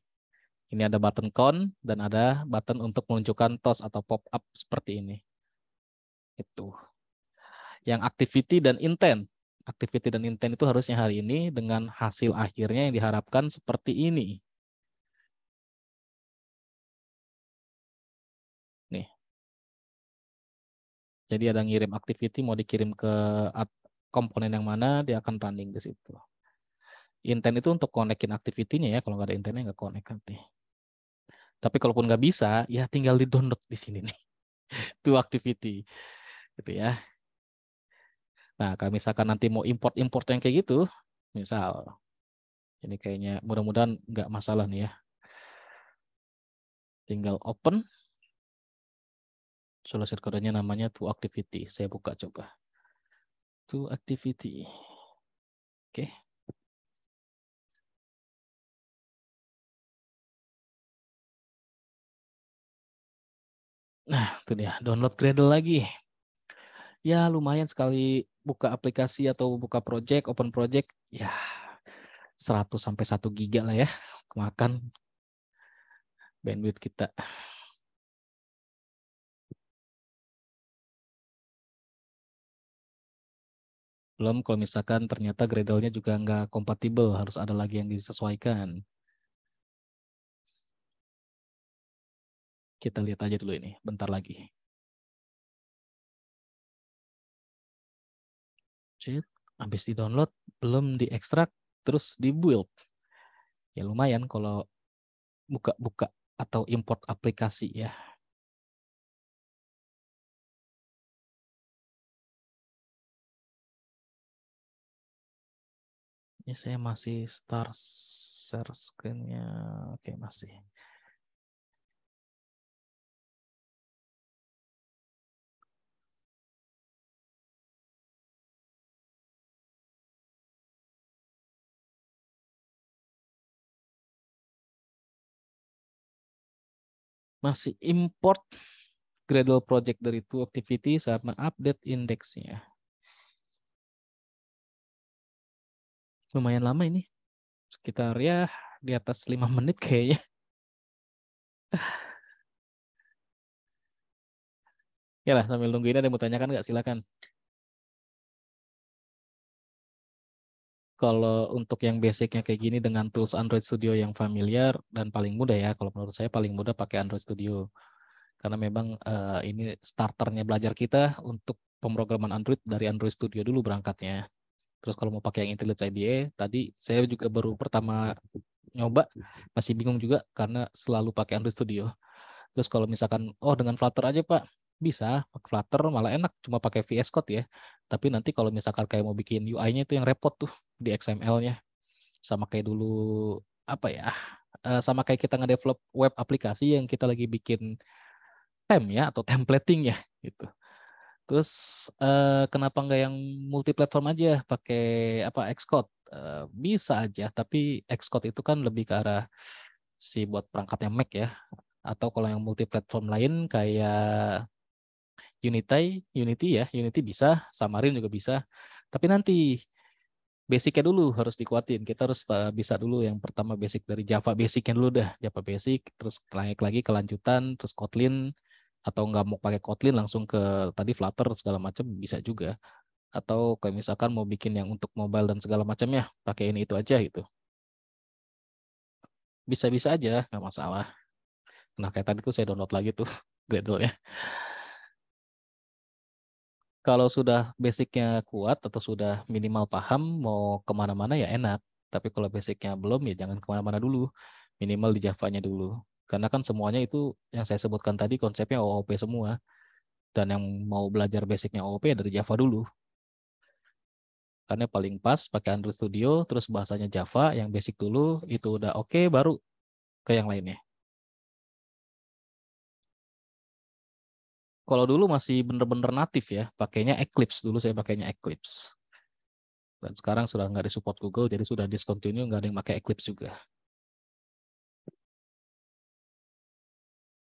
Ini ada button count dan ada button untuk menunjukkan toss atau pop up seperti ini. Itu. Yang activity dan intent. Activity dan intent itu harusnya hari ini dengan hasil akhirnya yang diharapkan seperti ini. Nih. Jadi ada ngirim activity mau dikirim ke komponen yang mana dia akan running di situ. Intent itu untuk konekin activity-nya ya. Kalau nggak ada intentnya nggak connect nanti. Tapi kalaupun nggak bisa, ya tinggal di-download di sini nih. Itu activity. Gitu ya. Nah, kalau misalkan nanti mau import-import yang kayak gitu, misal, ini kayaknya mudah-mudahan nggak masalah nih ya. Tinggal open, solusi kodenya namanya to activity. Saya buka coba. To activity. Oke. Nah, itu dia, download Gradle lagi. Ya, lumayan sekali buka aplikasi atau buka project, open project, ya 100 sampai 1 GB lah ya, kemakan bandwidth kita. Belum kalau misalkan ternyata Gradle-nya juga nggak kompatibel, harus ada lagi yang disesuaikan. Kita lihat aja dulu ini, bentar lagi. Cek, habis di-download, belum diekstrak, terus di-build. Ya lumayan kalau buka-buka atau import aplikasi ya. Ini saya masih start share screen-nya. Oke, masih. Masih import Gradle project dari to activity sama update indeksnya. Lumayan lama ini. Sekitar ya di atas 5 menit kayaknya. Ya lah, sambil nunggu ini ada yang mau tanyakan nggak? Silakan. Kalau untuk yang basicnya kayak gini dengan tools Android Studio yang familiar dan paling mudah ya, kalau menurut saya paling mudah pakai Android Studio. Karena memang ini starternya belajar kita untuk pemrograman Android dari Android Studio dulu berangkatnya. Terus kalau mau pakai yang IntelliJ IDE, tadi saya juga baru pertama nyoba, masih bingung juga karena selalu pakai Android Studio. Terus kalau misalkan, oh dengan Flutter aja Pak, bisa, pakai Flutter malah enak, cuma pakai VS Code ya. Tapi nanti kalau misalkan kayak mau bikin UI-nya itu yang repot tuh di XML-nya. Sama kayak dulu, apa ya, sama kayak kita nge-develop web aplikasi yang kita lagi bikin ya atau templating ya gitu. Terus kenapa nggak yang multi platform aja pakai apa Xcode? Bisa aja, tapi Xcode itu kan lebih ke arah si buat perangkatnya Mac ya. Atau kalau yang multi platform lain kayak Unity ya, Unity bisa, Xamarin juga bisa. Tapi nanti basicnya dulu harus dikuatin. Kita harus bisa dulu yang pertama basic dari Java basicnya dulu dah. Java basic, terus naik lagi kelanjutan, terus Kotlin, atau nggak mau pakai Kotlin langsung ke tadi Flutter segala macam bisa juga. Atau kayak misalkan mau bikin yang untuk mobile dan segala macamnya, pakai ini itu aja gitu. Bisa-bisa aja, nggak masalah. Nah kayak tadi tuh saya download lagi tuh Gradle-nya. Kalau sudah basicnya kuat atau sudah minimal paham mau kemana-mana ya enak. Tapi kalau basicnya belum ya jangan kemana-mana dulu. Minimal di Java-nya dulu. Karena kan semuanya itu yang saya sebutkan tadi konsepnya OOP semua. Dan yang mau belajar basicnya OOP ya dari Java dulu. Karena paling pas pakai Android Studio, terus bahasanya Java, yang basic dulu, itu udah oke, baru ke yang lainnya. Kalau dulu masih bener-bener natif ya, pakainya Eclipse. Dulu saya pakainya Eclipse. Dan sekarang sudah nggak disupport Google, jadi sudah discontinue, nggak ada yang pakai Eclipse juga.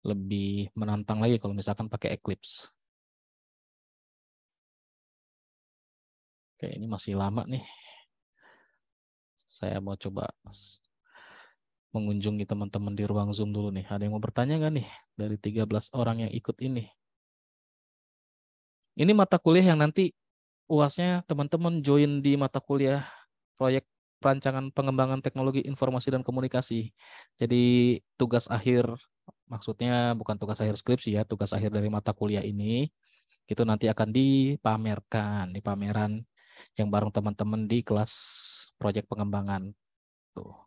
Lebih menantang lagi kalau misalkan pakai Eclipse. Kayak ini masih lama nih. Saya mau coba mengunjungi teman-teman di ruang Zoom dulu nih. Ada yang mau bertanya nggak nih dari 13 orang yang ikut ini? Ini mata kuliah yang nanti UASnya teman-teman join di mata kuliah proyek perancangan pengembangan teknologi informasi dan komunikasi. Jadi tugas akhir, maksudnya bukan tugas akhir skripsi ya, tugas akhir dari mata kuliah ini itu nanti akan dipamerkan di pameran yang bareng teman-teman di kelas proyek pengembangan tuh.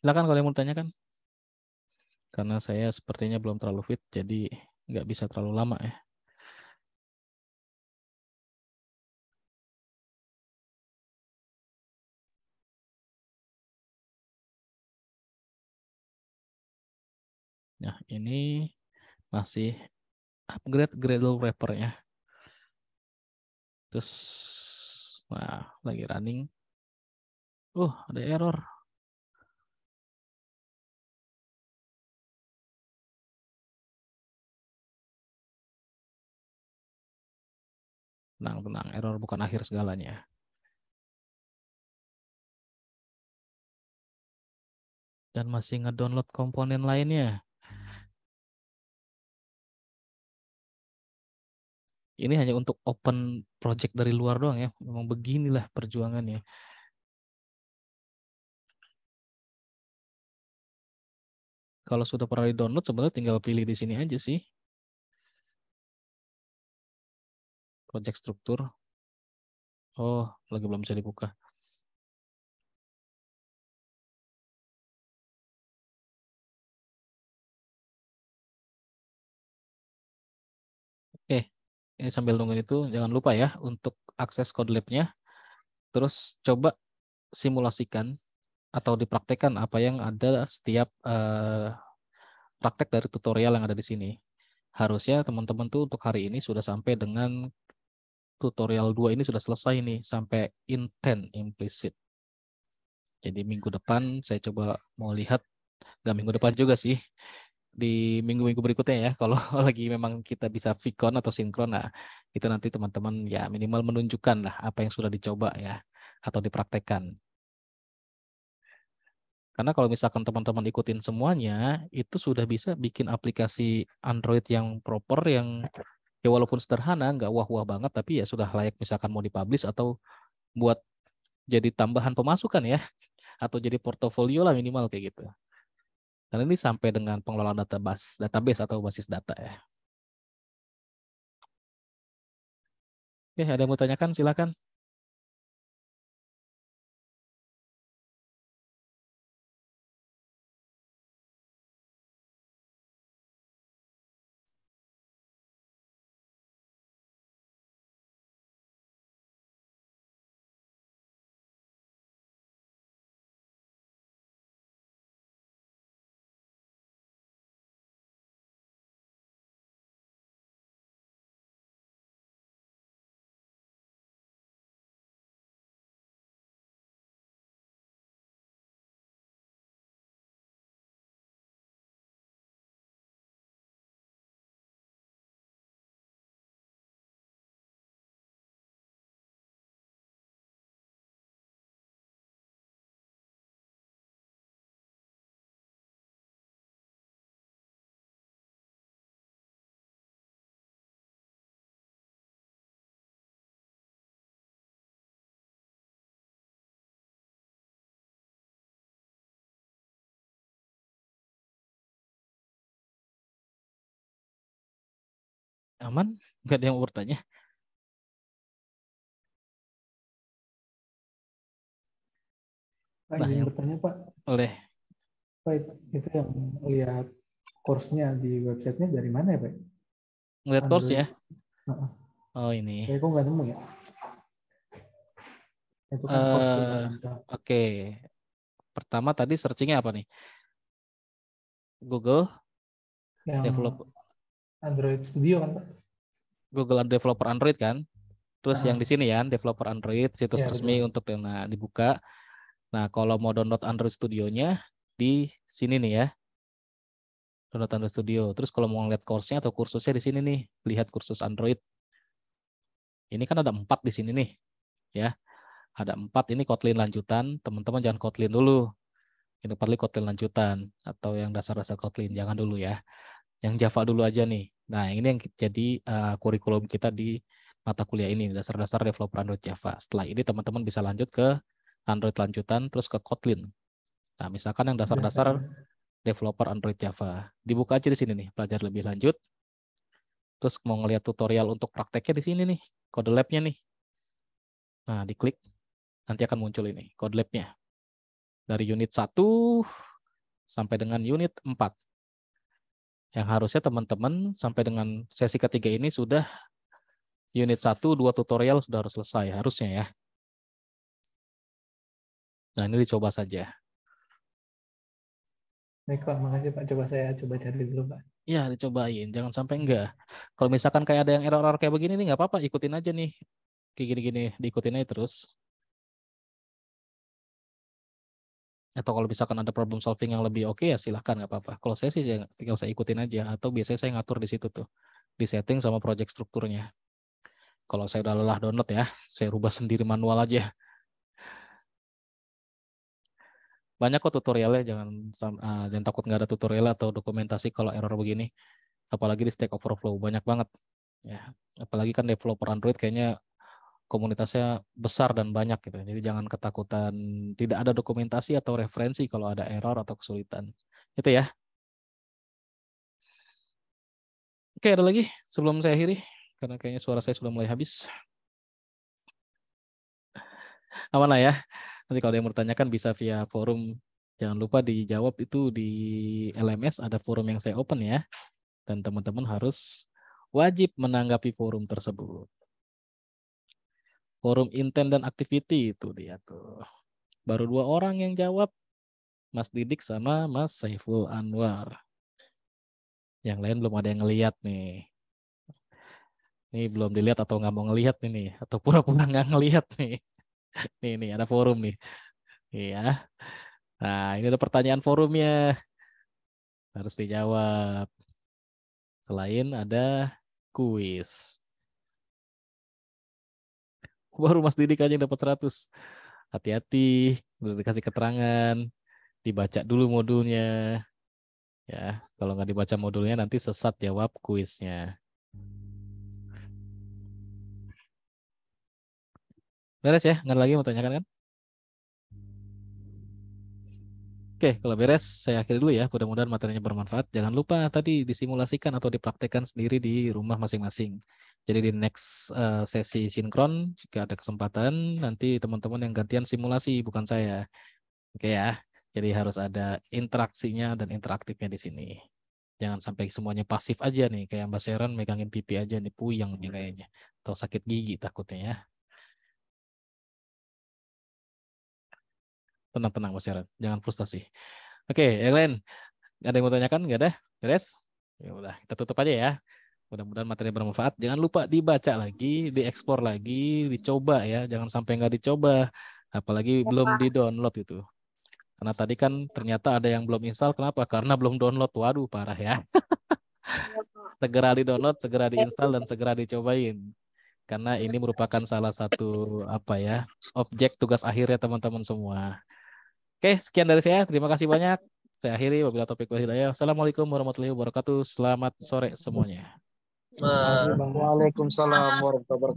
Silakan kalau yang mau tanyakan, karena saya sepertinya belum terlalu fit, jadi nggak bisa terlalu lama ya. Nah, ini masih upgrade Gradle wrapper-nya. Terus, nah, lagi running. Ada error. Tenang, error bukan akhir segalanya. Dan masih ngedownload komponen lainnya. Ini hanya untuk open project dari luar doang ya. Memang beginilah perjuangannya. Kalau sudah pernah di-download sebenarnya tinggal pilih di sini aja sih. Project struktur. Oh, lagi belum bisa dibuka. Oke, ini sambil nungguin itu jangan lupa ya untuk akses code lab-nya. Terus coba simulasikan atau dipraktekkan apa yang ada setiap praktek dari tutorial yang ada di sini. Harusnya teman-teman tuh untuk hari ini sudah sampai dengan tutorial 2 ini sudah selesai nih sampai intent implicit. Jadi minggu depan saya coba mau lihat, nggak minggu depan juga sih, di minggu-minggu berikutnya ya, kalau lagi memang kita bisa vicon atau sinkron, nah itu nanti teman-teman ya minimal menunjukkan lah apa yang sudah dicoba ya atau dipraktekkan. Karena kalau misalkan teman-teman ikutin semuanya, itu sudah bisa bikin aplikasi Android yang proper, yang ya walaupun sederhana, nggak wah-wah banget, tapi ya sudah layak misalkan mau dipublish atau buat jadi tambahan pemasukan ya, atau jadi portofolio lah minimal kayak gitu. Karena ini sampai dengan pengelolaan database atau basis data ya. Oke, ada yang mau tanyakan? Silakan. Aman? Nggak ada yang mau bertanya? Pak Nah, izin yang bertanya Pak, oleh Pak itu yang lihat course-nya di websitenya dari mana ya Pak? ngeliat course Android. ya. Heeh. Oh ini. Saya kok nggak nemu ya. Itu kan course eh fundamental. Oke. Pertama tadi searchingnya apa nih? Google Yang develop Android Studio kan Pak? Google developer Android kan. Terus yang di Heeh. sini ya developer Android, situs Ya resmi betul. untuk dibuka. Nah, kalau mau download Android Studio-nya di sini nih ya. Download Android Studio. Terus kalau mau ngeliat course-nya atau kursusnya di sini nih, lihat kursus Android. Ini kan ada 4 di sini nih, ya. Ada 4 ini Kotlin lanjutan. Teman-teman jangan Kotlin dulu. Ini paling Kotlin lanjutan atau yang dasar-dasar Kotlin, jangan dulu ya. Yang Java dulu aja nih. Nah, ini yang jadi kurikulum kita di mata kuliah ini, dasar-dasar developer Android Java. Setelah ini teman-teman bisa lanjut ke Android lanjutan, terus ke Kotlin. Nah, misalkan yang dasar-dasar Dasarnya. developer Android Java. Dibuka aja di sini nih, belajar lebih lanjut. Terus mau ngeliat tutorial untuk prakteknya di sini nih, kode labnya nih. Nah, diklik, nanti akan muncul ini, kode labnya. Dari unit 1 sampai dengan unit 4. Yang harusnya teman-teman sampai dengan sesi ketiga ini sudah unit 1, 2 tutorial sudah harus selesai, harusnya ya. Nah, ini dicoba saja. Baik Pak, makasih Pak. Coba saya coba cari dulu Pak. Ya, dicobain, jangan sampai enggak. Kalau misalkan kayak ada yang error-error kayak begini nih, nggak apa-apa, ikutin aja nih. Kayak gini-gini, diikutin aja terus. Atau kalau misalkan ada problem solving yang lebih oke ya silahkan, nggak apa-apa. Kalau saya sih tinggal saya ikutin aja. Atau biasanya saya ngatur di situ tuh. Di setting sama project strukturnya. Kalau saya udah lelah download ya, saya rubah sendiri manual aja. Banyak kok tutorialnya, jangan takut nggak ada tutorial atau dokumentasi kalau error begini. Apalagi di Stack Overflow banyak banget. Ya, apalagi kan developer Android kayaknya komunitasnya besar dan banyak gitu. Jadi jangan ketakutan tidak ada dokumentasi atau referensi kalau ada error atau kesulitan. Itu ya. Oke, ada lagi sebelum saya akhiri karena kayaknya suara saya sudah mulai habis. Aman lah ya. Nanti kalau ada yang bertanyakan bisa via forum. Jangan lupa dijawab itu di LMS, ada forum yang saya open ya. Dan teman-teman harus wajib menanggapi forum tersebut. Forum intent dan activity itu dia tuh. Baru 2 orang yang jawab, Mas Didik sama Mas Saiful Anwar. Yang lain belum ada yang ngeliat nih. Ini belum dilihat atau nggak mau ngelihat nih, atau pura-pura nggak ngelihat nih. Nih ada forum nih. Iya. Nah, ini ada pertanyaan forumnya. Harus dijawab. Selain ada kuis. Baru Mas Didik aja yang dapat 100. Hati-hati, udah dikasih keterangan, dibaca dulu modulnya. Ya, kalau nggak dibaca modulnya nanti sesat jawab kuisnya. Beres ya? Nggak ada lagi mau tanyakan kan? Oke, kalau beres saya akhiri dulu ya. Mudah-mudahan materinya bermanfaat. Jangan lupa tadi disimulasikan atau dipraktekkan sendiri di rumah masing-masing. Jadi di next sesi sinkron, jika ada kesempatan, nanti teman-teman yang gantian simulasi, bukan saya. Oke ya. Jadi harus ada interaksinya dan interaktifnya di sini. Jangan sampai semuanya pasif aja nih. Kayak Mbak Sharon megangin pipi aja nih, puyeng nih kayaknya. Atau sakit gigi takutnya ya. Tenang-tenang Mbak Sharon. Jangan frustasi. Oke, yang lain. Ada yang mau tanyakan? Nggak ada? Beres? Ya udah, kita tutup aja ya. Mudah-mudahan materi bermanfaat. Jangan lupa dibaca lagi, dieksplor lagi, dicoba ya. Jangan sampai nggak dicoba. Apalagi belum di-download itu. Karena tadi kan ternyata ada yang belum install. Kenapa? Karena belum download. Waduh, parah ya. Segera di-download, segera diinstal, dan segera dicobain. Karena ini merupakan salah satu objek tugas akhirnya teman-teman semua. Oke, sekian dari saya. Terima kasih banyak. Saya akhiri. Wabillahi taufiq wal hidayah. Assalamualaikum warahmatullahi wabarakatuh. Selamat sore semuanya. Terima kasih, Bang. Waalaikumsalam warahmatullahi wabarakatuh.